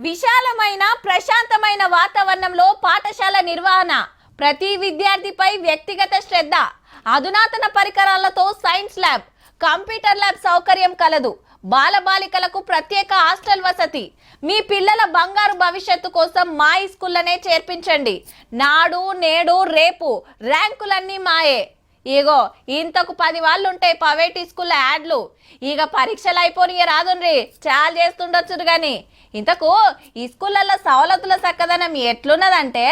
విశాలమైన ప్రశాంతమైన వాతావరణంలో పాఠశాల నిర్వహణ, ప్రతి విద్యార్థిపై వ్యక్తిగత శ్రద్ధ, అధునాతన పరికరాలతో సైన్స్ ల్యాబ్, కంప్యూటర్ ల్యాబ్ సౌకర్యం కలదు. బాలబాలికలకు ప్రత్యేక హాస్టల్ వసతి. మీ పిల్లల బంగారు భవిష్యత్తు కోసం మా ఈ స్కూల్లోనే చేర్పించండి. నాడు నేడు రేపు ర్యాంకులన్నీ మాయే. ఇగో ఇంతకు 10 వాళ్ళు ఉంటాయి ప్రైవేట్ స్కూల్ యాడ్లు. ఇక పరీక్షలు అయిపోయి రాదుండ్రి, చాలా చేస్తుండొచ్చు. కానీ ఇంతకు ఈ స్కూళ్ళల్లో సవలతుల చక్కదనం ఎట్లున్నదంటే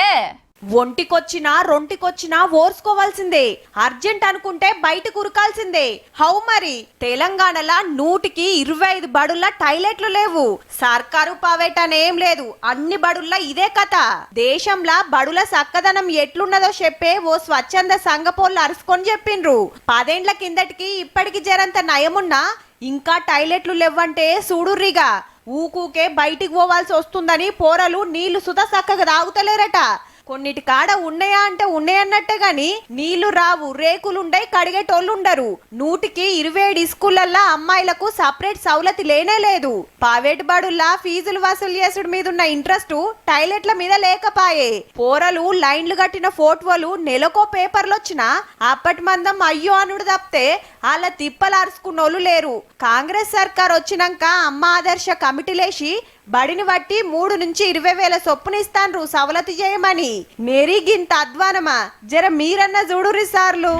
ఒంటికొచ్చినా రొంటికొచ్చినా ఓర్చుకోవాల్సిందే. అర్జెంట్ అనుకుంటే బయట కురకాల్సిందే. హౌ మరి తెలంగాణలో 100కి 25 బడుల్లో టాయిలెట్లు లేవు. సర్కారు ప్రైవేట్ అనేం లేదు, అన్ని బడుల్లో ఇదే కథ. దేశంలో బడుల సక్కదనం ఎట్లున్నదో చెప్పే ఓ స్వచ్ఛంద సంఘపోళ్ళు అరుసుకొని చెప్పిండ్రు. 10 ఏండ్ల కిందటికి ఇప్పటికి జరంత నయమున్నా ఇంకా టాయిలెట్లు లేవంటే చూడుర్రిగా. ఊకూకే బయటికి పోవాల్సి వస్తుందని పోరలు నీళ్లు సుధా చక్కగా తాగుతలేరట. కొన్నిటి కాడ ఉన్నాయా అంటే ఉన్నాయన్నట్టే గాని నీళ్లు రావు, రేకులుండయి, కడిగేటోళ్ళు ఉండరు. 100కి 27 స్కూళ్ళల్లో అమ్మాయిలకు సపరేట్ సౌలతి లేనే లేదు. ప్రైవేట్ బడుల్లా ఫీజులు వసూలు చేసుడు మీద ఉన్న ఇంట్రెస్ట్ టాయిలెట్ల మీద లేకపాయే. పోరలు లైన్లు కట్టిన ఫోటోలు నెలకో పేపర్లు వచ్చినా అప్పటి మందం అయ్యో అనుడు తప్పితే వాళ్ళ తిప్పలు అరుచుకున్నోళ్ళు లేరు. కాంగ్రెస్ సర్కార్ వచ్చినాక అమ్మ ఆదర్శ కమిటీలేసి బడిని బట్టి 3 నుంచి 20 వేల చొప్పునిస్తాన్రు సవలతి చేయమని. మెరిగింత అధ్వానమా? జర మీరన్నా చూడురి సార్లు.